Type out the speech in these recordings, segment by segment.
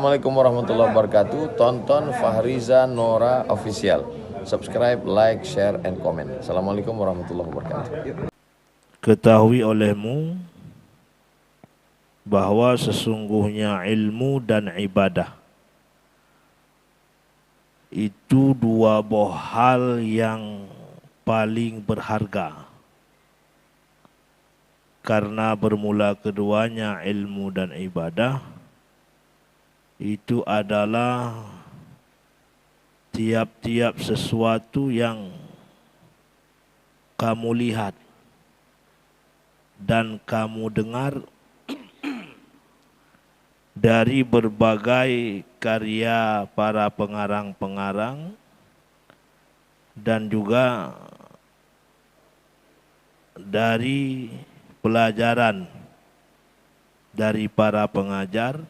Assalamualaikum warahmatullahi wabarakatuh. Tonton Fahriza Nora Official. Subscribe, like, share, and comment. Assalamualaikum warahmatullahi wabarakatuh. Ketahui olehmu bahwa sesungguhnya ilmu dan ibadah itu dua buah hal yang paling berharga. Karena bermula keduanya ilmu dan ibadah itu adalah tiap-tiap sesuatu yang kamu lihat dan kamu dengar dari berbagai karya para pengarang-pengarang dan juga dari pelajaran dari para pengajar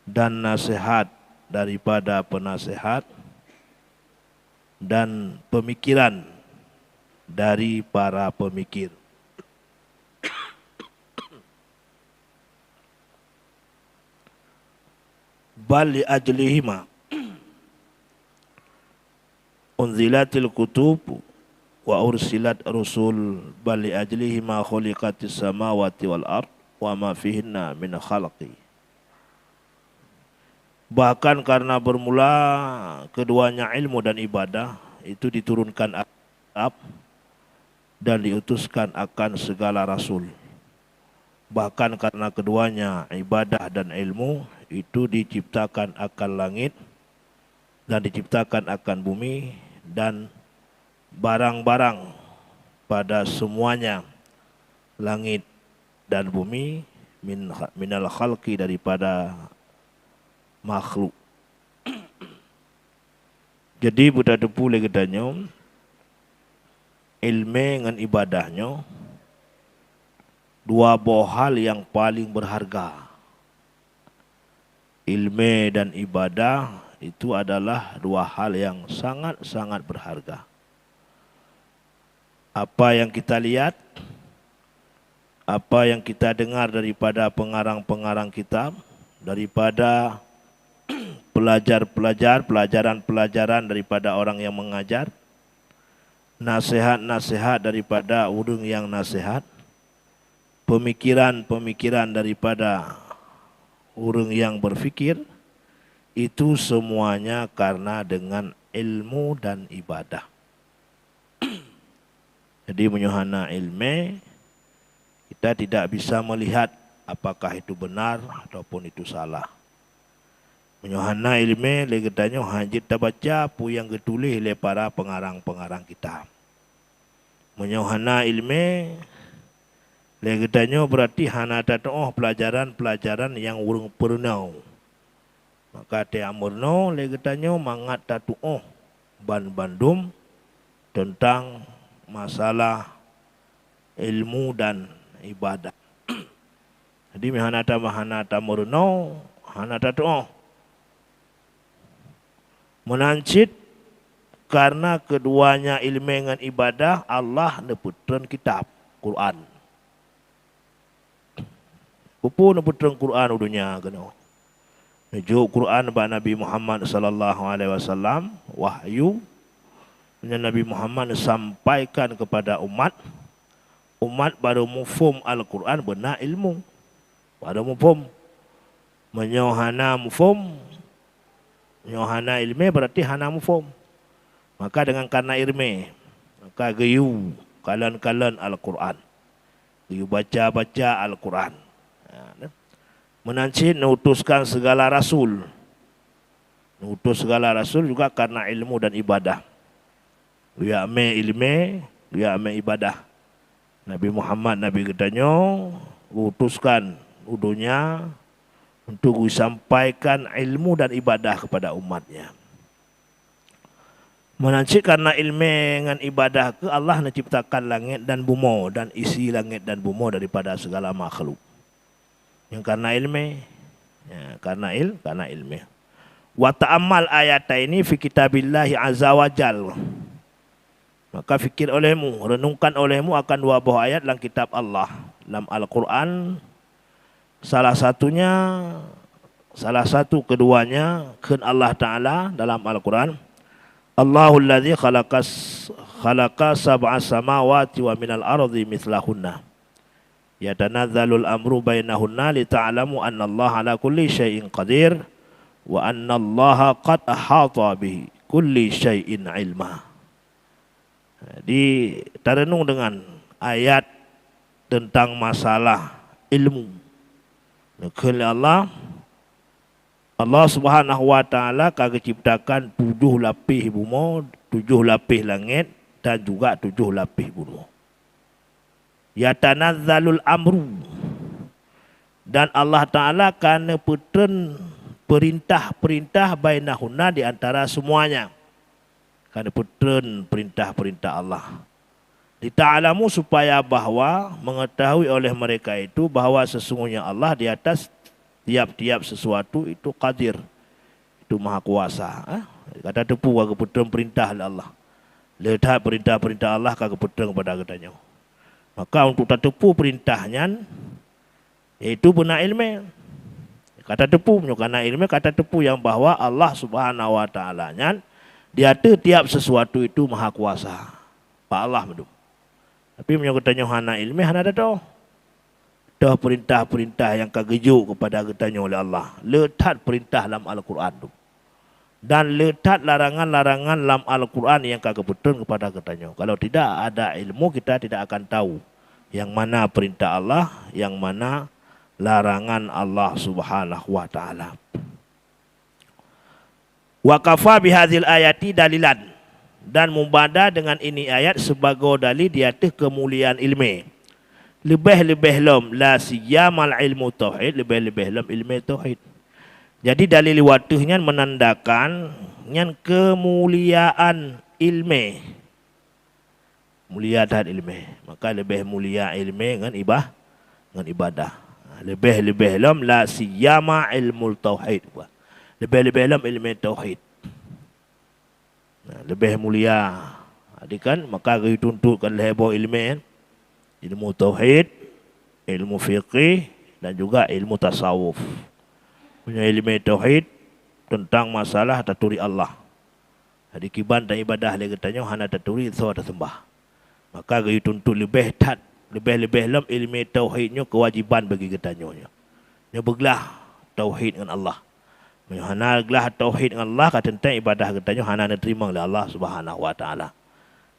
dan nasihat daripada penasehat dan pemikiran dari para pemikir. Bal li ajlihima unzilatil kutub wa ursilat rusul bal li ajlihima khuliqatis samawati wal ard wa ma fihinna min khalqi. Bahkan karena bermula keduanya ilmu dan ibadah itu diturunkan Alkitab dan diutuskan akan segala rasul. Bahkan karena keduanya ibadah dan ilmu itu diciptakan akan langit dan diciptakan akan bumi dan barang-barang pada semuanya langit dan bumi minal khalqi daripada makhluk. Jadi budak depu lagi tanya ilmu dengan ibadahnya dua buah hal yang paling berharga. Ilmu dan ibadah itu adalah dua hal yang sangat-sangat berharga. Apa yang kita lihat, apa yang kita dengar daripada pengarang-pengarang kitab, daripada pelajaran-pelajaran daripada orang yang mengajar, nasihat-nasihat daripada orang yang nasihat, pemikiran-pemikiran daripada orang yang berfikir, itu semuanya karena dengan ilmu dan ibadah. Jadi menyuhana ilmu, kita tidak bisa melihat apakah itu benar ataupun itu salah. Menyuhana ilmu, legetanya hajit baca apa yang ditulis oleh para pengarang-pengarang kitab. Menyuhana ilmu, legetanya berarti hana tatoh pelajaran-pelajaran yang urung pernah. Maka te amurno legetanya mangat tatoh bandum tentang masalah ilmu dan ibadah. Jadi hana tamurno hana tatoh menancit karena keduanya ilmu dengan ibadah Allah neputran kitab Quran. Kupu neputran Quran udunya kena. Nujuk Quran ba Nabi Muhammad sallallahu alaihi wasallam wahyu yang Nabi Muhammad sampaikan kepada umat baru mufhum Al-Quran benar ilmu. Baru mufhum menyohana mufhum Yohana ilmu berarti hana mufhum. Maka dengan karena ilmu, maka gayu kalan-kalan Al-Quran. Gayu baca-baca Al-Quran. Menancit mengutuskan segala rasul. Mengutus segala rasul juga karena ilmu dan ibadah. Dia ame ilmu, dia ame ibadah. Nabi Muhammad Nabi katanya utuskan udunya untuk disampaikan ilmu dan ibadah kepada umatnya. Menancik karena ilmu dengan ibadah ke Allah menciptakan langit dan bumi dan isi langit dan bumi daripada segala makhluk. Yang karena ilmu, ya, karena ilmu. Wa ta'ammal ayat ini fi kitabillahi azza wa jalla. Maka fikir olehmu, renungkan olehmu akan dua buah ayat dalam kitab Allah, dalam Al-Quran. Salah satunya salah satu keduanya kan Allah Ta'ala dalam Al-Quran, Allahul ladzi khalaqa sab'a samawati wa minal ardi mithlahunna yatanazzalul amru bainahunna lita'lamu anna Allah ala kulli syai'in qadir wa anna Allah qad ahata bihi kulli syai'in ilma. Jadi terenung dengan ayat tentang masalah ilmu. Allah Subhanahu wa taala kagak ciptakan 7 lapis bumi, 7 lapis langit dan juga 7 lapis bumi. Yatanazzalul amru, dan Allah Taala kana putren perintah-perintah bainahunna di antara semuanya. Kana putren perintah-perintah Allah. Dita'alamu supaya bahwa mengetahui oleh mereka itu bahwa sesungguhnya Allah di atas tiap-tiap sesuatu itu qadir, itu maha kuasa. Kata tepu kagak putren perintah Allah. Lihat perintah-perintah Allah kagak putren kepada katanya. Maka untuk tak tepu perintahnya, yaitu benar ilmu. Kata tepu, karena ilmu kata tepu yang bahwa Allah Subhanahu wa taala nya dia tiap sesuatu itu maha kuasa. Pak Allah medum. Tapi menyokotanya hana ilmu hana ada tahu. Dah perintah-perintah yang kagejuk kepada katanya oleh Allah. Letak perintah dalam Al-Quran tu. Dan letak larangan-larangan dalam Al-Quran yang kagak betul kepada katanya. Kalau tidak ada ilmu, kita tidak akan tahu yang mana perintah Allah, yang mana larangan Allah Subhanahu wa taala. Wa kafa bihadzil ayati dalilan, dan membada dengan ini ayat sebagai dalil di atas kemuliaan ilmu. Lebih-lebih lom la siyamal ilmu tauhid, lebih-lebih lom ilmu tauhid. Jadi dalil watuhnya menandakan yang kemuliaan ilmu. Mulia dan ilmu. Maka lebih mulia ilmu dengan ibadah. Lebih-lebih lom la siyama ilmu tauhid. Lebih-lebih lom ilmu tauhid. Lebih mulia. Jadi kan maka dituntutkan lebar ilmu. Ilmu tauhid, ilmu fiqih dan juga ilmu tasawuf. Punya ilmu tauhid tentang masalah taturi Allah. Jadi kiban dan ibadah lagi tanya hana taturi so ada sembah. Maka gaya tuntut lebih lam ilmu tauhidnya kewajiban bagi katanya. Nya beglah tauhid dengan Allah. Hana gelah tauhid dengan Allah kata tentang ibadah katanya hana diterima oleh Allah Subhanahu wa taala.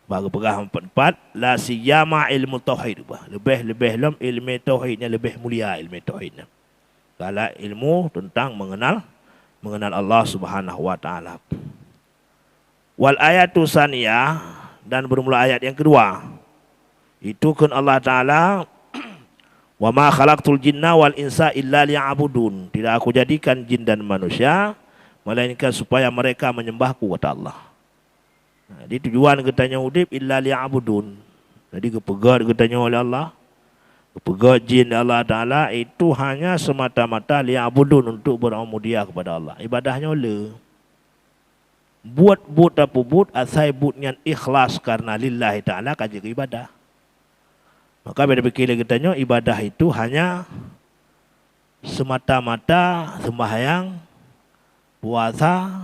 Bagi pegah 4 la siyama ilmu tauhid. Lebih lam ilmu tauhidnya lebih mulia ilmu tauhidnya. Kalau ilmu tentang mengenal Allah Subhanahu wa taala. Wal ayatu saniyah, dan bermula ayat yang kedua. Itu kan Allah taala wa ma khalaqtul jinna wal insa illa liya'budun. Tidak aku jadikan jin dan manusia melainkan supaya mereka menyembahku, kata Allah. Jadi tujuan katanya udip illa liya'budun. Jadi kepegat katanya oleh Allah. Kepegat jin Allah Ta'ala itu hanya semata-mata liya'budun, untuk beramudiah kepada Allah. Ibadahnya oleh. Buat apa buat asai buatnya ikhlas karena lillahi Ta'ala kaji ke ibadah. Maka bila fikir katanya ibadah itu hanya semata-mata sembahyang, puasa,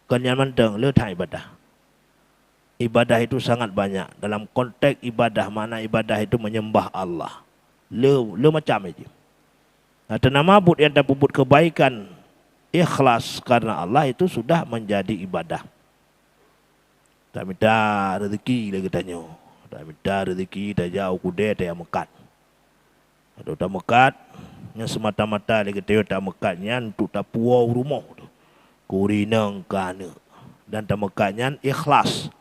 kenyan menteng, letak ibadah. Ibadah itu sangat banyak. Dalam konteks ibadah, mana ibadah itu menyembah Allah. Le macam itu. Atau nama but yang dapat but kebaikan, ikhlas karena Allah itu sudah menjadi ibadah. Tak minta rezeki lagi tanya. Tak minta rezeki, tak jauh kuda, tak mekat. Atau tak mekat, yang semata-mata lagi tanya tak mekatnya untuk tak puau rumah. Kurinang kana. Dan tak mekatnya ikhlas.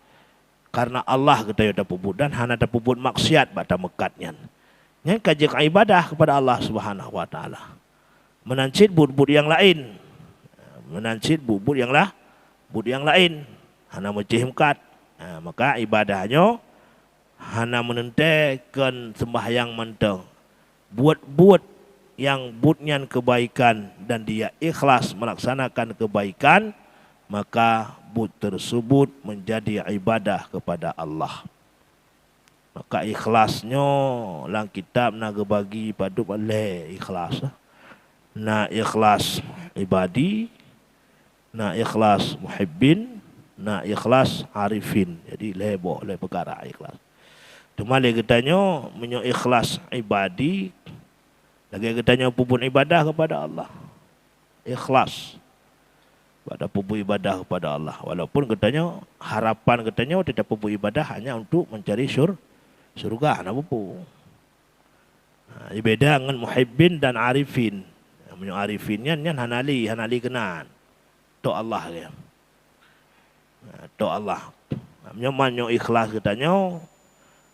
Karena Allah kita yang puput dan hana puput maksiat pada mekatnya. Yang kaji ibadah kepada Allah Subhanahu wa taala. Menancit but-but yang lain. Menancit but-but yang lain. Hana mecih mekat. Maka ibadahnya hana menentekan sembahyang menteng. Buat yang butnya kebaikan dan dia ikhlas melaksanakan kebaikan, maka but tersebut menjadi ibadah kepada Allah. Maka ikhlasnya lang kitab naga bagi padu boleh ikhlas. nak ikhlas ibadi, nak ikhlas muhibbin, nak ikhlas arifin. Jadi leboh le perkara ikhlas. Cuma dia katanya menyo ikhlas ibadi, lagi katanya pupun ibadah kepada Allah. Ikhlas pada pupu ibadah kepada Allah. Walaupun katanya harapan katanya tidak pupu ibadah hanya untuk mencari surga, nak pupu. Beda dengan muhibbin dan arifin. Menyo arifinnya nyan hanali kenan. Tok Allah dia. Tok Allah. Menyo ikhlas katanya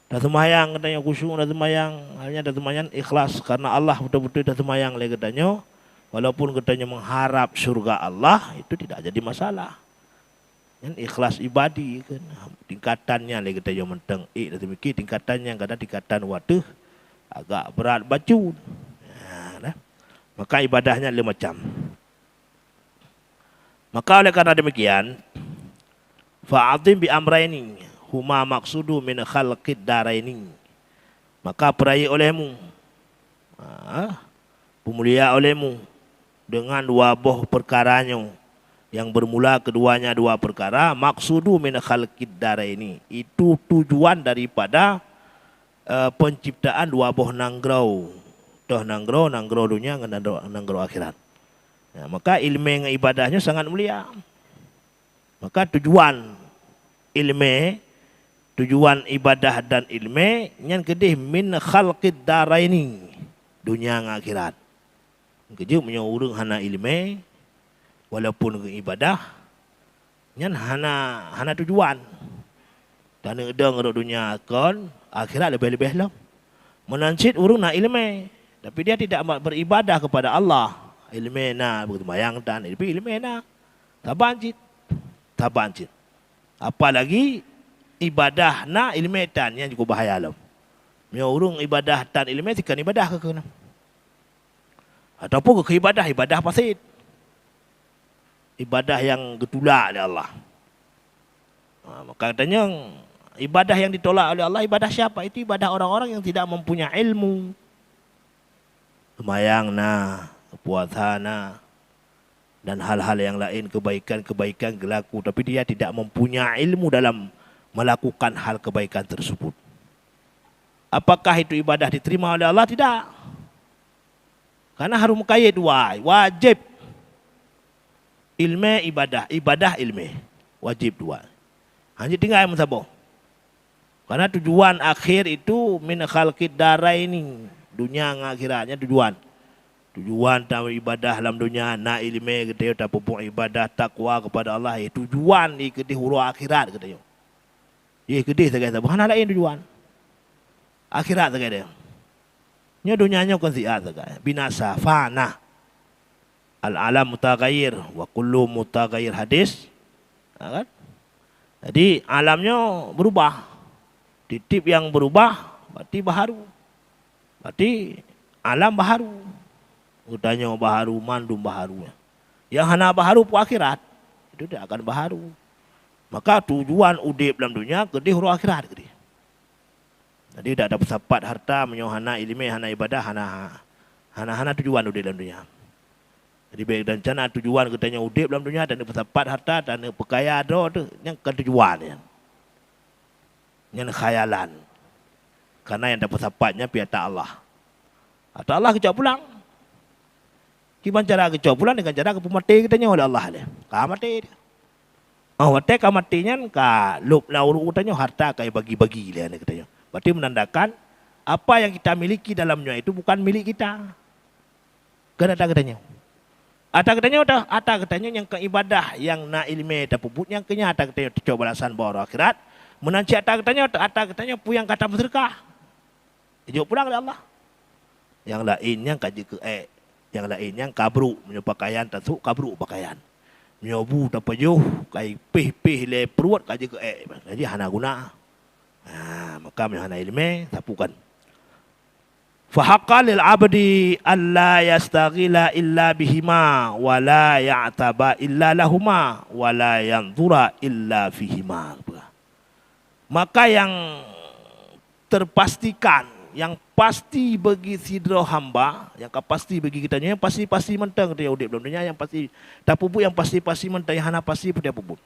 dah semayang katanya khusyuk dah semayang, hanya dah semayang ikhlas karena Allah betul-betul dah semayang le katanya. Walaupun katanya mengharap surga Allah itu tidak jadi masalah. Yang ikhlas ibadi kan tingkatannya le katanya menteng dah demikian tingkatannya kadang tingkatan waduh agak berat bacun. Maka ibadahnya lima macam. Maka oleh karena demikian, fa'adzim bi amraini huma maqsudu min khalqid daraini. Maka peraya olehmu, pemulia olehmu dengan dua buah perkaranya yang bermula keduanya dua perkara, maqsudu min khalqid daraini. Itu tujuan daripada penciptaan dua buah nanggrau. Toh nanggrau dunia dengan nanggrau akhirat. Ya, maka ilmu dengan ibadahnya sangat mulia. Maka tujuan ilmu, tujuan ibadah dan ilmu yang kedih min khalqid daraini, dunia dengan akhirat. Kejuk punya urang hana ilmu walaupun ke ibadah yang hana tujuan. Dan edang dunia kon akhirat lebih-lebih lah. Menancit urang nak ilmu tapi dia tidak beribadah kepada Allah. Ilmena bermayang dan ilmena tabanjit. Apalagi ibadah na ilmetan yang juga bahaya lah. Mia urung ibadah tan ilme tikan ibadah ke kena. Ataupun ke ibadah fasid. Ibadah yang getulak oleh Allah. Maka katanya ibadah yang ditolak oleh Allah ibadah siapa? Itu ibadah orang-orang yang tidak mempunyai ilmu. Semayang puasa dan hal-hal yang lain kebaikan berlaku tapi dia tidak mempunyai ilmu dalam melakukan hal kebaikan tersebut. Apakah itu ibadah diterima oleh Allah? Tidak. Karena harus mengkait wajib ilmu ibadah ilmu wajib dua. Hanya tinggal yang mensabah. Karena tujuan akhir itu min khalqid daraini, dunia dengan akhiratnya tujuan. Tujuan tahu ibadah dalam dunia na ilmu kita tak pupuk ibadah takwa kepada Allah. Tujuan ni kedih huru akhirat katanya. Ye kedih sekali bukan lain tujuan. Akhirat sekali dia. Nya dunianya kon siat sekali. Binasa fana. Al alam mutaghayyir wa kullu mutaghayyir hadis. Kan? Jadi alamnya berubah. Titip yang berubah berarti baharu. Berarti alam baharu. Udahnya baharu, mandum baharu. Yang hana baharu pun akhirat. Itu dia akan baharu. Maka tujuan udip dalam dunia kedih huru akhirat kedih. Jadi tidak ada pesapat harta menyohana ilmu, hana ibadah, hana tujuan udip dalam dunia. Jadi baik dan cana tujuan katanya udip dalam dunia dan pesapat harta dan perkaya tu yang ketujuan. Yang khayalan. Karena yang dapat sapatnya piata Allah. Atau Allah kejap pulang. Gimana cara kejap pulang dengan cara kepumati katanya oleh Allah dia. Ka mati dia. Ka matinya ka lup na urutannya harta kaya bagi-bagi dia katanya. Berarti menandakan apa yang kita miliki dalamnya itu bukan milik kita. Kan ada katanya. Ada katanya yang keibadah yang na ilmu dan puput yang kenya ada katanya coba balasan bawah akhirat. Menanci ada katanya puyang kata bersedekah. Jauh pulang oleh Allah. Yang lain yang kaji ke yang lain yang kabru menyo pakaian tentu kabru pakaian. Menyobu tak pejuh kai pih le perut kaji ke jadi hana guna. Maka hana ilmu tapukan. Fa haqqal lil abdi alla yastaghila illa bihima wa la ya'taba illa lahuma wa la yanzura illa fihima. Maka yang terpastikan, yang pasti bagi sidra hamba, yang pasti bagi kita, yang pasti mentang dia udip dalam dunia, yang pasti tak puput, yang pasti mentang, yang hana pasti dia puput.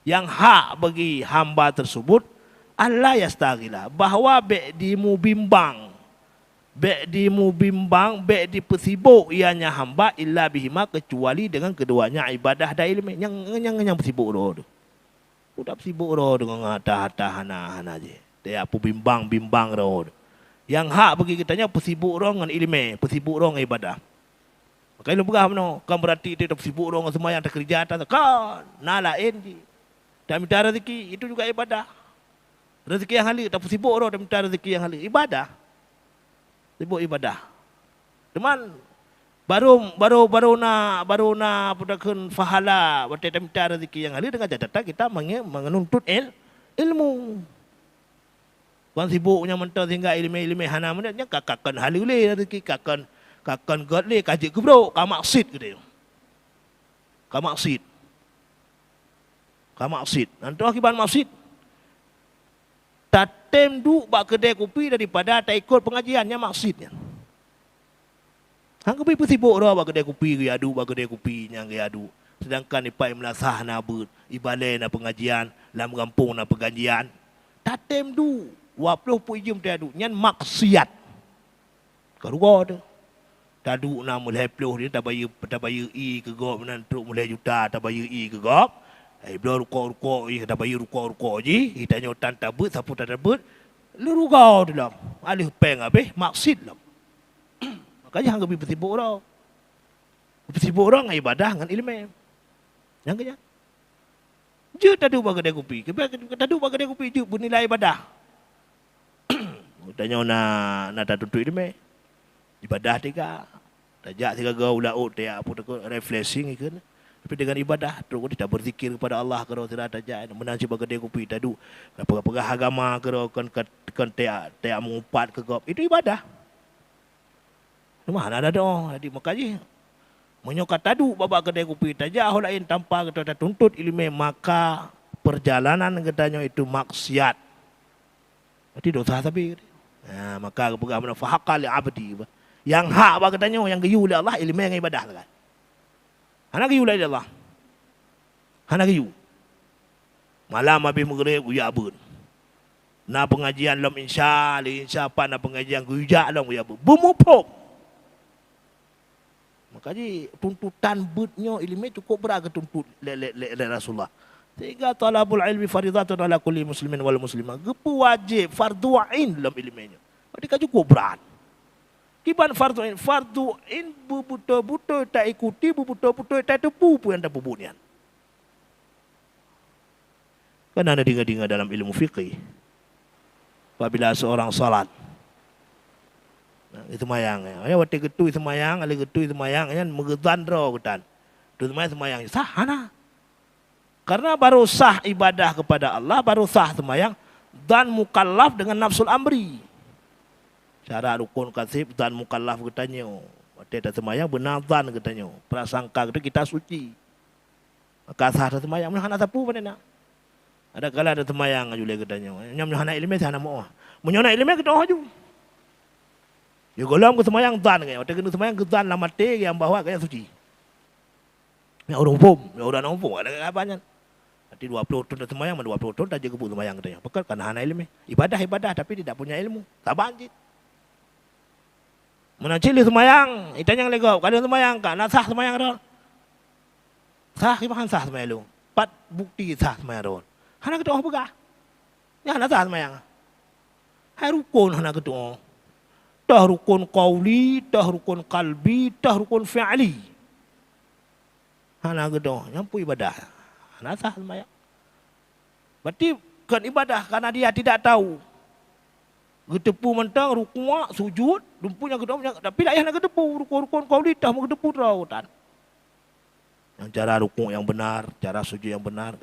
Yang hak bagi hamba tersebut Allah yastaghila, bahawa bek dimu bimbang, bek di pesibuk ianya hamba illa bihima, kecuali dengan keduanya ibadah dan ilmu. Yang pesibuk tu. Udah pesibuk tu dengan hata hana je. Dia apa bimbang tu. Yang hak bagi kitanya pesibuk tu dengan ilmu, pesibuk tu dengan ibadah. Maka lu pegang no, kan berarti dia pesibuk tu dengan semua yang terkerja atas kan nalain je. Dan minta rezeki itu juga ibadah. Rezeki yang halal, tak sibuk orang dan minta rezeki yang halal. Ibadah. Sibuk ibadah. Teman baru nak pudakan fahala, berarti minta rezeki yang halal dengan catatan kita menuntut ilmu. Kan sibuknya mentah sehingga ilmu hana menanya kakakkan halal rezeki, kakkan god le kaji ke bro, ka maksud ke dia. Ka maksud. Nanti akibat maksud. Tatem duk bak kedai kopi daripada tak ikut pengajiannya maksudnya. Hang kopi pun sibuk dah bak kedai kopi ke adu, bak kedai kopi yang ke adu. Sedangkan ipai melasah na ber, ibalai na pengajian, lam kampung na pengajian. Tatem du, 20 pun ijum te adu, nyan maksiat. Karuga tu. Tadu na mulai puluh dia tak bayar i ke gop nanti mulai juta tak bayar i ke gop. Bila rukuk, tak bayar rukuk je. Hitanya hutan tabut, sapu tak tabut. Lu rugau dalam. Alih peng habis, maksud dalam. Makanya hang lebih bersibuk orang. Bersibuk orang dengan ibadah, dengan ilmu. Yang kena. Je tadu bagi kedai kopi. Tadu bagi kedai kopi je bernilai ibadah. Tanya nak tak tuntut ilmu. Ibadah tiga. Tajak tiga gau laut, tiap apa tak refreshing ikan. Tapi dengan ibadah, terus kita berzikir kepada Allah kalau tidak tajak, menanci bagi dia kopi tadu, apa-apa agama kalau kan tiap mengumpat ke gop, itu ibadah. Mana ada doa, jadi makanya menyokat tadu babak kedai kopi tajak lain tanpa kita tuntut ilmu, maka perjalanan katanya itu maksiat. Jadi dosa tapi. Nah, maka pegang mana fahaqal abdi. Yang hak bagi katanya yang gayu oleh Allah ilmu yang ibadah kan. Hana gayu oleh Allah. Hana gayu. Malam habis maghrib uya abun. Na pengajian lam insya apa na pengajian gujak lam uya abun. Bumupok. Makanya tuntutan budnya ilmu cukup berat tuntut le Rasulullah. Sehingga talabul ilmi faridatun ala kulli muslimin wal muslimah. Gepu wajib fardu ain dalam ilmunya. Jadi cukup berat. Kiban fardu ain betul-betul tak ikuti, betul-betul tak tepu pun yang tak pebunian. Kan ada dengar-dengar dalam ilmu fiqih. Apabila seorang salat, itu mayang. Ya, waktu getu itu mayang, ada getu itu mayang, yang mengedan roh ketan. Itu mayang sah, hana. Karena baru sah ibadah kepada Allah, baru sah semayang dan mukallaf dengan nafsul amri. Cara rukun kasib dan mukallaf katanya. Waktu tak semayang benar dan katanya. Prasangka kita suci. Maka sah tak semayang, mana sapu mana nak. Ada kala ada semayang juga katanya. Nyam hana ilmu sana mau. Menyona ilmu kita haju. Ya golam ke semayang dan katanya. Waktu kena semayang ke dan lama te yang bawa kayak suci. Ya orang umum, ada apanya. Nanti 20 tahun semayang, 20 tahun tak jaga semayang katanya. Bekal kan hana ilmu. Ibadah tapi tidak punya ilmu. Tak banjit. Menancili semayang, itanya yang legau. Kalau semayang kan, nak sah semayang dah. Sah, gimana sah semayang lu? 4 bukti sah semayang dah. Hana ketua apa? Ya, nak sah semayang. Hai rukun hana ketua. Dah rukun qauli, dah rukun qalbi, dah rukun fi'li. Hana ketua, nyampu ibadah. Hana sah semayang. Berarti kan ibadah karena dia tidak tahu. Getepu mentang, rukua, sujud, lumpuhnya kedua, tapi tak payah nak getepu, rukun kau lidah, mau getepu terautan. Yang cara rukun yang benar, cara sujud yang benar,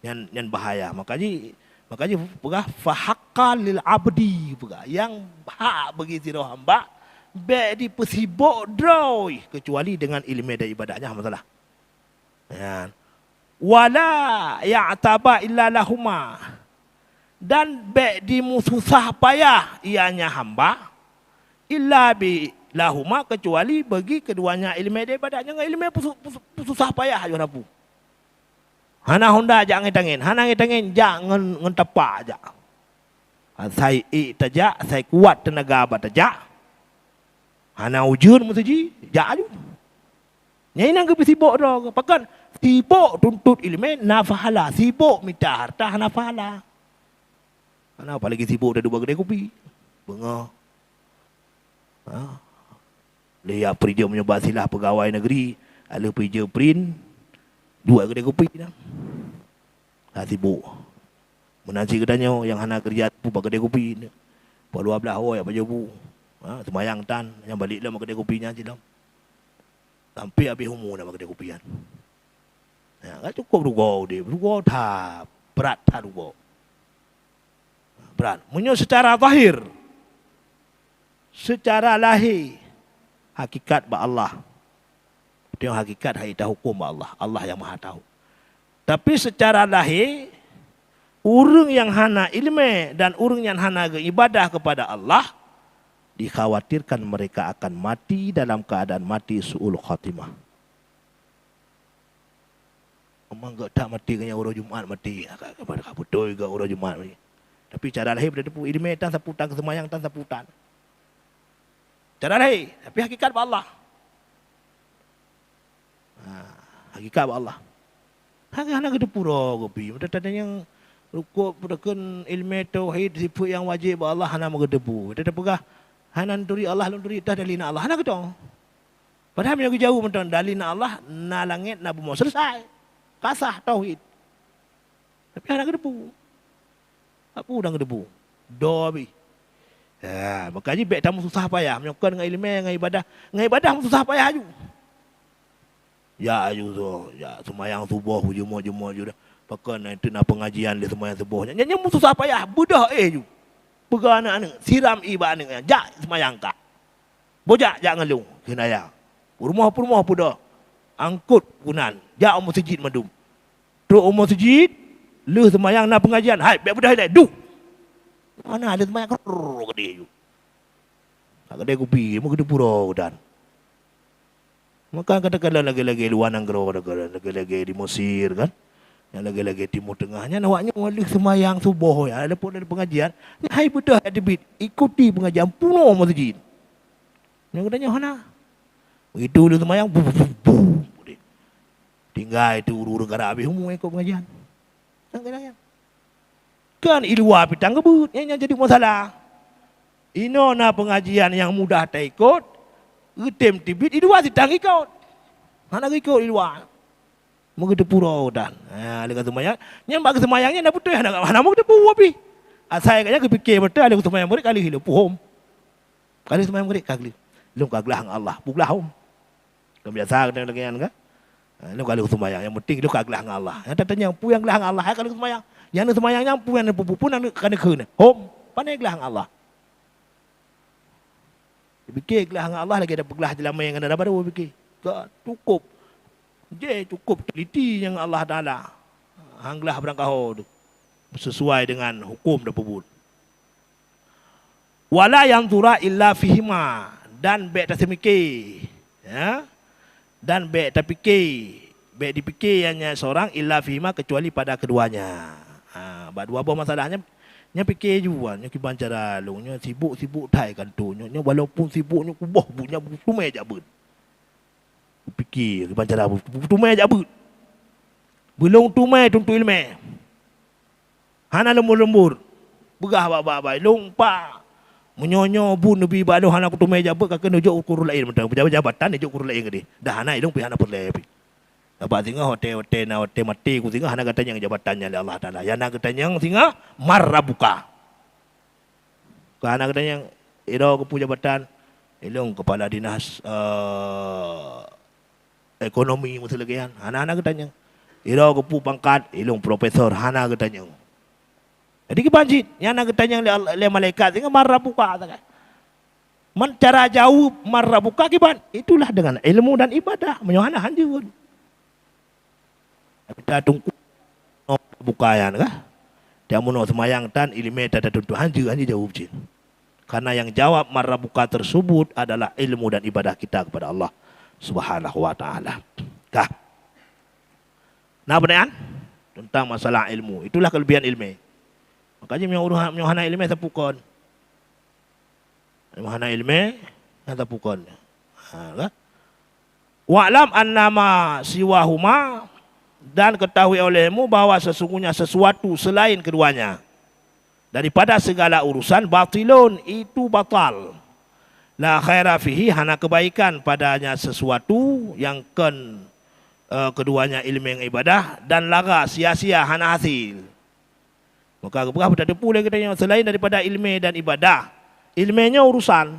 yang bahaya. Makanya pegah fahaqqal lil abdi, pegah yang hak bagi sirah hamba, be di pesibuk droi, kecuali dengan ilmu dan ibadahnya masalah. Ya. Wala ya'taba illa lahuma. dan baik dimususah payah ianya hamba illa bi lahuma kecuali bagi keduanya ilmu daripada jangan ilmu susah payah aja rapu. Hana honda jangan tangin, hana ngitangin jangan ngentepa aja. Saya tajak, saya kuat tenaga batajak. Hana ujur mesti ja aju. Nyai nang ke sibuk dah, pakan sibuk tuntut ilmu nafahala, sibuk minta harta nafahala. Mana apalagi sibuk dah dua kedai kopi. Bengah. Dia kerja menyebab silah pegawai negeri, ada kerja print, dua kedai kopi dah. Dah sibuk. Menansi kedanya yang hana kerja tu kedai kopi. Pak 12 orang apa jebu. Semayang tan yang balik dalam kedai kopinya je dah. Sampai habis umur dalam kedai kopian. Ya, kan cukup rugau dia. Rugau tak berat tak rugau. Berat. Menyo secara zahir. Secara lahir. Hakikat ba Allah. Dia hakikat haita hukum ba Allah. Allah yang maha tahu. Tapi secara lahir, orang yang hana ilmu dan orang yang hana ibadah kepada Allah, dikhawatirkan mereka akan mati dalam keadaan mati su'ul khatimah. Memang tak mati kena orang Jumaat mati. Kepada betul juga orang Jumaat mati. Tapi cara lahir berada pun ilmu tan saputan kesemayang tan saputan. Cara lahir, tapi hakikat Allah. Hakikat Allah. Hang-hang ada pura kopi. Ada yang rukuk berakan ilmu tauhid sifat yang wajib Allah hana mengedebu. Ada pegah hanan turi Allah lun turi dah dalina Allah. Hana ketong. Padahal yang jauh menton dalina Allah na langit na bumi selesai. Kasah tauhid. Tapi hana kedebu. Apa udang kedebu? Dobi. Ya, makanya baik tamu susah payah menyokong dengan ilmu dengan ibadah. Dengan ibadah susah payah aju. Ya aju tu, ya semayang subuh jumah juga. Pakai nanti nak pengajian dia semayang subuhnya. Nyanyi susah payah, budak ju. Pegang anak-anak, siram iba anak, jak semayang kak. Bojak jak ngelung, kena ya. Rumah-rumah budak. Angkut kunan, jak masjid madum. Terus masjid, lu semayang nak pengajian. Hai, biar budak hai, du. Mana ada semayang kerr ke dia ju. Tak kedai kopi, mau kedai pura dan. Maka katakanlah lagi-lagi luar negara, lagi-lagi di Mesir kan. Yang lagi-lagi Timur Tengahnya nawaknya wali semayang subuh ya. Ada pun ada pengajian. Ni hai bedah ada bit ikuti pengajian puno masjid. Yang katanya hana. Begitu lu semayang tinggal itu urus negara habis umum ikut pengajian. Kan ilwa pitang kebut yang jadi masalah. Ino na pengajian yang mudah tak ikut. Utem tibit ilwa sidang ikut. Hana ikut ilwa. Mau ke pura dan. Ada semayang. Yang bagi semayangnya nak betul hana mau ke pura api. Saya kaya kepikir betul ada semayang murid kali hidup hom. Kali semayang murid kali. Lu kaglah Allah, buklah hom. Kebiasaan kena dengan kan? Lu kali semayang yang penting lu kaglah Allah. Yang tanya pu yang gelah Allah, kali semayang. Yang semayangnya pu yang pupu nang kena keun. Hom, pandai gelah Allah. Fikir gelah Allah lagi ada begelah dalam yang ada baru fikir. Tak cukup. Je cukup teliti yang Allah Taala. Hanglah berangkau sesuai dengan hukum dan pebut. Wala yang tura illa fihima dan baik tak semikir. Ya. Dan baik tak fikir. Baik dipikir hanya seorang illa fihima kecuali pada keduanya. Dua buah masalahnya. Nya fikir juga, nya kiban cara lu, nya sibuk-sibuk tai kan tu, nya walaupun sibuknya kubah punya tumai aja bet. Fikir kiban cara tumai aja bet. Belum tumai tuntu ilmu. Hana lembur-lembur. Begah ba-ba, lompa. Menyonyo bun lebih balu hana tumai aja bet kena jok ukur lain mentang pejabat-jabatan jok ukur lain gede. Dah hana ilung pi hana perlepi. Apa singa hotel mati ku singa hana katanya jabatannya oleh Allah Taala. Yang nak katanya singa marrabuka. Hana katanya iro ke jabatan ilung kepala dinas ekonomi musliman. Hana katanya iro ke pangkat ilung profesor hana katanya. Jadi kebanjit yang nak katanya oleh malaikat singa marrabuka tak. Cara jauh marrabuka kiban itulah dengan ilmu dan ibadah menyohana hanjur. Kita tunggu bukayan kah? Dia muno semayang tan ilmu tak ada tentu hanja jawab je. Karena yang jawab marrabuka tersebut adalah ilmu dan ibadah kita kepada Allah Subhanahu wa taala. Kah? Nah, pertanyaan tentang masalah ilmu. Itulah kelebihan ilmu. Makanya menyohana ilmu tapukon. Menyohana ilmu tapukon. Ha, wa'lam annama siwahuma, dan ketahui olehmu bahawa sesungguhnya sesuatu selain keduanya daripada segala urusan batilun, itu batal. La khaira fihi, hana kebaikan padanya sesuatu yang keduanya ilmu yang ibadah, dan laga sia-sia hana hasil. Maka berapa tak depu lagi katanya selain daripada ilmu dan ibadah. Ilmunya urusan,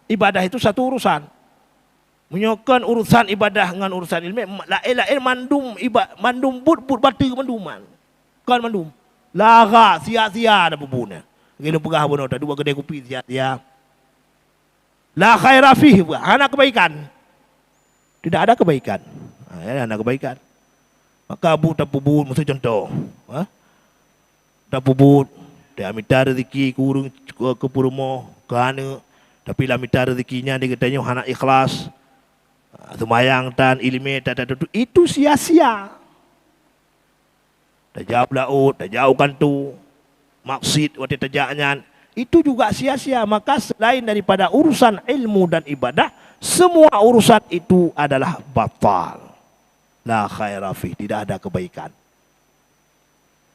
ibadah itu satu urusan. Menyokan urusan ibadah dengan urusan ilmu, lain mandum but batu manduman. Kan mandum. Lara sia-sia ada bubuna. Gila pegah bono tak dua kedai kopi sia-sia. La khaira fihi, hana kebaikan. Tidak ada kebaikan. Hana kebaikan. Maka abu tak pubut, maksud contoh. Tak pubut, dia minta rezeki kurung ke purumo, kerana tapi lah minta rezekinya dia katanya hana ikhlas. Semayang tan ilmu tak itu sia-sia. Dah jauh laut, dah jauhkan tu maksud waktu terjaknya, itu juga sia-sia. Maka selain daripada urusan ilmu dan ibadah, semua urusan itu adalah batal. La khaira fi, tidak ada kebaikan.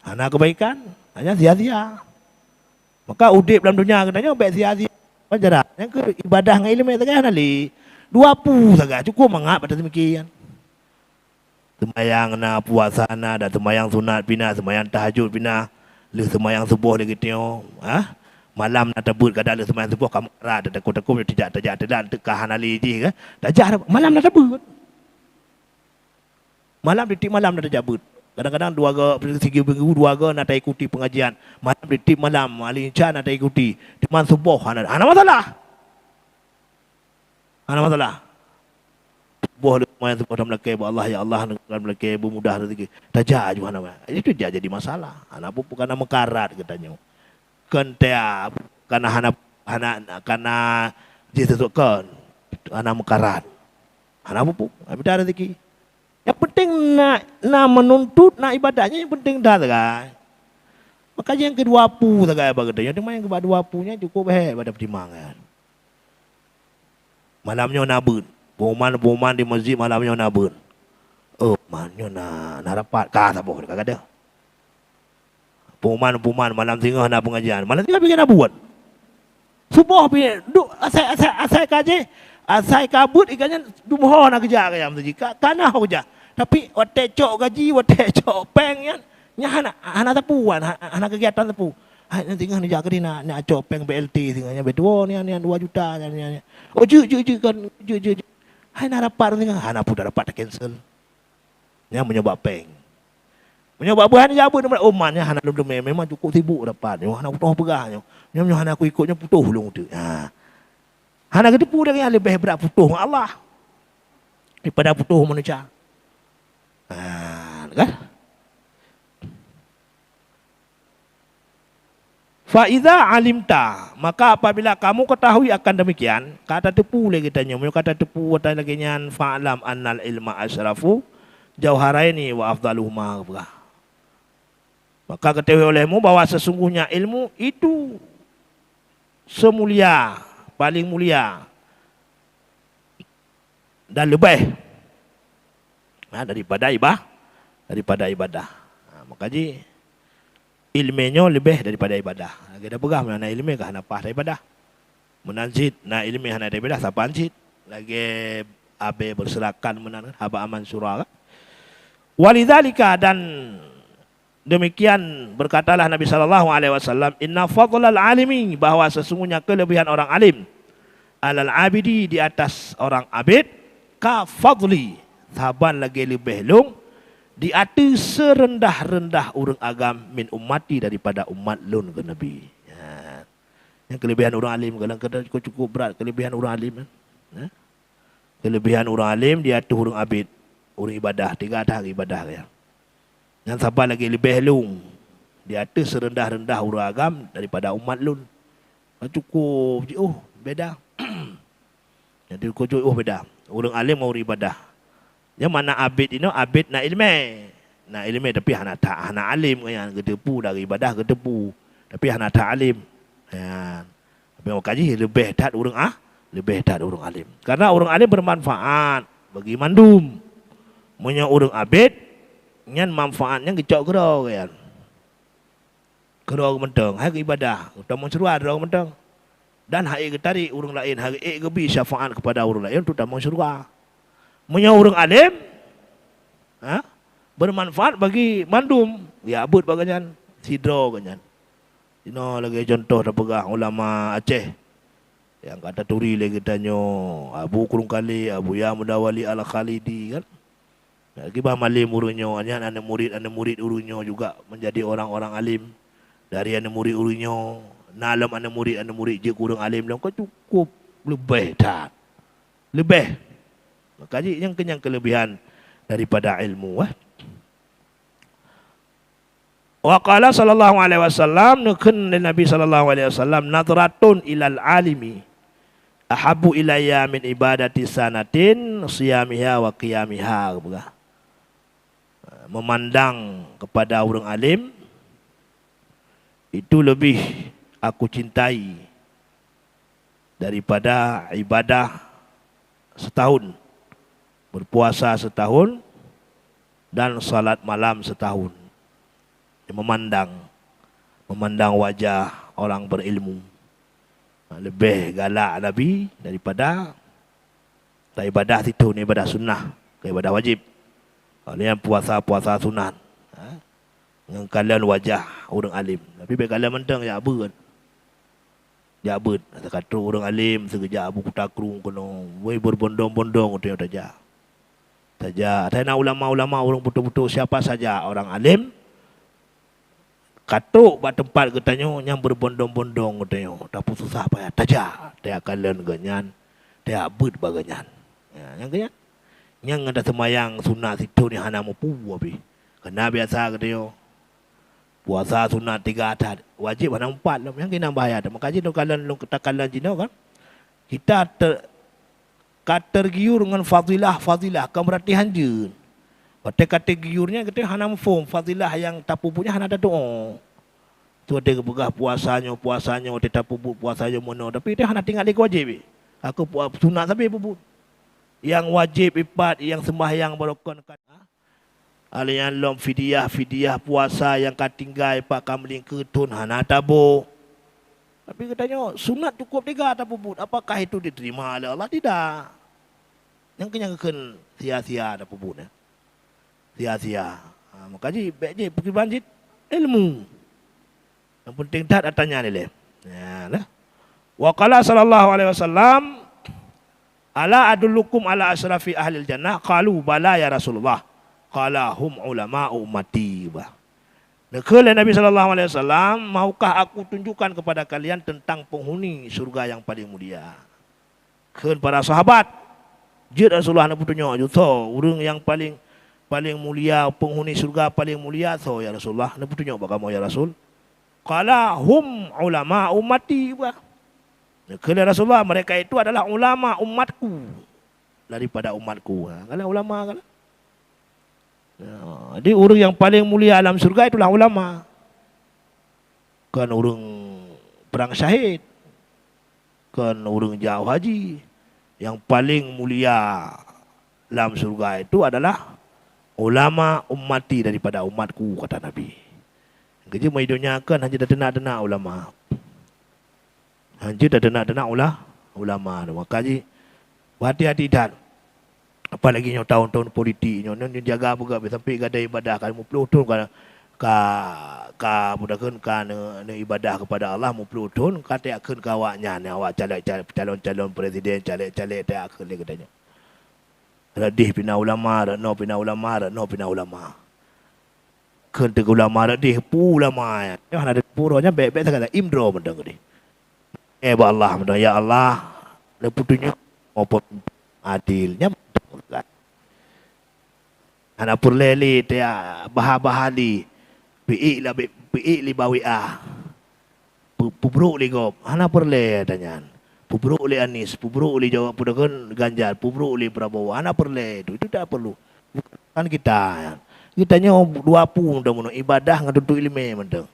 Hanya kebaikan, hanya sia-sia. Maka udip dalam dunia katanya baik sia-sia. Wajar. Yang ke ibadah dengan ilmu tak kena li. 20 saja cukup mengap pada demikian. Semayang na, puasa na, dan semayang sunat bina, semayang tahajud bina, le semayang subuh lagi tengok. Malam nak tebut kadang le semayang subuh kamu rat takut-takut tidak telan tekahan ali je ke. Dah malam nak tebut. Malam ditip malam nak jabut. Kadang-kadang 2 minggu 3 minggu 2 nak ikuti pengajian. Malam ditip malam ali incan nak ikuti. Teman subuh ana masalah. Ana masalah. Buah lumayan tu pada melakai Allah ya Allah dengan melakai mudah rezeki. Tajak juga nama. Itu dia jadi masalah. Anak pun bukan nama karat katanya. Kentia karena karena dia tentukan anak mekarat. Anak pun ada rezeki. Yang penting nak menuntut nak ibadahnya yang penting dah kan. Makanya yang kedua pu tak apa katanya. Cuma yang kedua punya cukup pada pertimbangan. Malamnya nabun. Boman di masjid malamnya nabun. Mannya nak rapat kah tak boleh kata. Boman malam tengah nak pengajian. Malam tengah pergi nabun. Subuh pergi duk asai kaje. Asai kabut ikannya dumho nak kerja kaya masjid. Tanah kerja. Tapi wate cok gaji, wate cok peng yan. Nya anak tapuan, anak kegiatan tapu. Nanti tengah ni jaga dia nak cok peng BLT tengahnya berdua ni 2 juta ni. Oh je kan je. Hai nak rapat tengah. Anak pun dah rapat dah cancel. Yang menyebab peng. Menyebab buah ni jabut dekat omannya anak belum memang cukup sibuk dapat. Yo anak putus pegahnya. Nyo anak aku ikutnya putus ulung tu. Anak kedepu dia yang lebih berat putus dengan Allah daripada putus manusia. Kan? Faiza alimta, maka apabila kamu ketahui akan demikian, kata tepu lagi tanya, kata tepu kata lagi nyan fa'lam annal ilma asrafu jauharaini wa afdaluhuma. Maka ketahui olehmu bahwa sesungguhnya ilmu itu semulia, paling mulia dan lebih daripada ibadah. Makanya ilmunya lebih daripada ibadah. Kita pegang mana ilmu kah nak pas daripada menanjid, na ilmu hana daripada siapa anjid. Lagi abe berserakan menan haba aman surah. Walidzalika, dan demikian berkatalah Nabi sallallahu alaihi wasallam, inna fadlal alimi, bahwa sesungguhnya kelebihan orang alim alal abidi, di atas orang abid, ka fadli, saban lagi lebih long di atas serendah-rendah orang agam min ummati, daripada umat lun ke Nabi. Yang kelebihan orang alim kadang-kadang cukup berat kelebihan orang alim. Kelebihan orang alim di atas orang abid, orang ibadah, 3 dah ibadah ya. Yang sabar lagi lebih lung Di atas serendah-rendah orang agam daripada umat lun. Cukup je, oh beda. Jadi cukup oh beda. Orang alim orang ibadah. Yang mana abid ini, abid nak ilmu. Nak ilmu tapi hana tak hana alim kan ketepu dari ibadah ketepu. Tapi hana tak alim. Ya. Tapi mau kaji lebih tat orang lebih tat orang alim. Karena orang alim bermanfaat bagi mandum. Punya orang abid nyan manfaatnya kecok kerau kan. Kerau mentang hari ibadah, utama syurga kerau mentang. Dan hari ketari orang lain, hari kebi syafaat kepada orang lain untuk utama syurga. Punya orang alim bermanfaat bagi mandum. Ya abud baganyan, sidro ganyan. Ino lagi contoh dah pegah ulama Aceh. Yang kata turi lagi tanya Abu Kurungkali, Abu Ya Mudawali Al-Khalidi kan. Kibah malim urunyo, anak murid urunyo juga menjadi orang-orang alim. Dari anak murid urunyo, nalam anak murid je kurang alim lam kau cukup lebih tak. Lebih. Makanya yang kenyang kelebihan daripada ilmu. Wa qala sallallahu alaihi wasallam nukun Nabi sallallahu alaihi wasallam nadratun ilal alimi ahabu ilayya min ibadati sanatin siyamiha wa qiyamiha. Memandang kepada orang alim itu lebih aku cintai daripada ibadah setahun, berpuasa setahun dan salat malam setahun. Memandang wajah orang berilmu lebih galak Nabi daripada ibadah itu, ni ibadah sunnah, ibadah wajib. Ini yang puasa sunat. Dengan kalian wajah orang alim. Tapi baik kalian mentang ya abad. Ya abad. Kata orang alim sekejap abu kutakrung kono. Wei berbondong-bondong untuk yang saja. Saya nak ulama-ulama orang betul-betul siapa saja orang alim. Katuk buat tempat katanya yang berbondong-bondong katanya. Tak susah payah. Tajak. Dia kalian ganyan. Dia abad baganyan. Yang ganyan. Yang ada semayang sunat itu ni hana mampu habis. Kena biasa katanya. Puasa sunat 3 atas. Wajib hana 4 lah. Yang kena bahaya. Makanya tu kalian katakanlah jina kan. Kita tergiur dengan fadilah. Kan berarti hanjun. Kata giurnya kita hana mafhum. Fadilah yang tak pupunya hana ada doa. Tu ada kebegah puasanya. Dia tak pupuk puasanya mana. Tapi dia hana tinggal lagi wajib. Aku sunat tapi pupuk. Yang wajib ibadat yang sembahyang barokon alian lom fidyah puasa yang katinggai pak kamling ketun hana tabo. Tapi katanya sunat cukup 3 tapubut. Apakah itu diterima oleh Allah? Tidak. Yang kenyangkan sia-sia tapubut. Sia-sia. Makanya baiknya pergi banjir ilmu. Yang penting tak datanya ni. Ya lah. Wa qala sallallahu alaihi wasallam ala adullukum ala asrafi ahlil jannah qalu bala ya Rasulullah qala hum ulama ummati. Nakala Nabi sallallahu alaihi wasallam, maukah aku tunjukkan kepada kalian tentang penghuni surga yang paling mulia? Keun para sahabat, jid Rasulullah nak tunjuk juta orang yang paling mulia, penghuni surga paling mulia so ya Rasulullah. Nak tunjuk bagaimana ya Rasul? Qala hum ulama ummati. Kala Rasulullah, mereka itu adalah ulama umatku daripada umatku. Kalau ulama kan. Jadi orang yang paling mulia alam surga itulah ulama. Kan orang perang syahid. Kan orang jauh haji. Yang paling mulia alam surga itu adalah ulama ummati daripada umatku, kata Nabi. Kerja hidupnya kan hanya dah ulama. Hanya dah ulama. Makanya hati-hati dan apalagi nyo tahun-tahun politik nyo jaga juga sampai gada ibadah kan 10 tahun ka budakan kan ibadah kepada Allah 10 tahun kata akan kawaknya ni awak calon presiden caleg tak akan dia katanya. Radih pina ulama, pina ulama. Kan te ulama radih pu ulama. Ya ada puronya baik-baik tak kata imdro mendang ni. Allah mudah ya Allah leputunya maupun adilnya anak purleli dia bahali biik lah pi li bawi pubruk li gop hana perle danyan pubruk li Anies pubruk li Jawa Pudakan Ganjar pubruk li Prabowo hana perle itu tak perlu kan kitanya 20 dah mun ibadah ngadutu ilmu mentang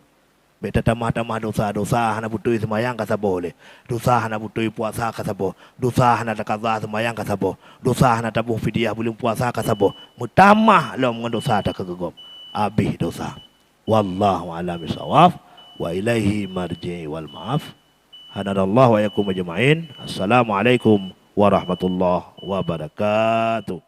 beta tamah-tamah dosa-dosa hana butui semayang ka boleh dosa hana butui puasa ka dosa hana takaza semayang ka dosa hana tabuh fidyah belum puasa ka mutamah lo dosa tak kegegop abih dosa wallahu a'lam bissawab wa ilaihi marji wal maaf hadanallahu wa yakum ajma'in assalamualaikum warahmatullahi wabarakatuh.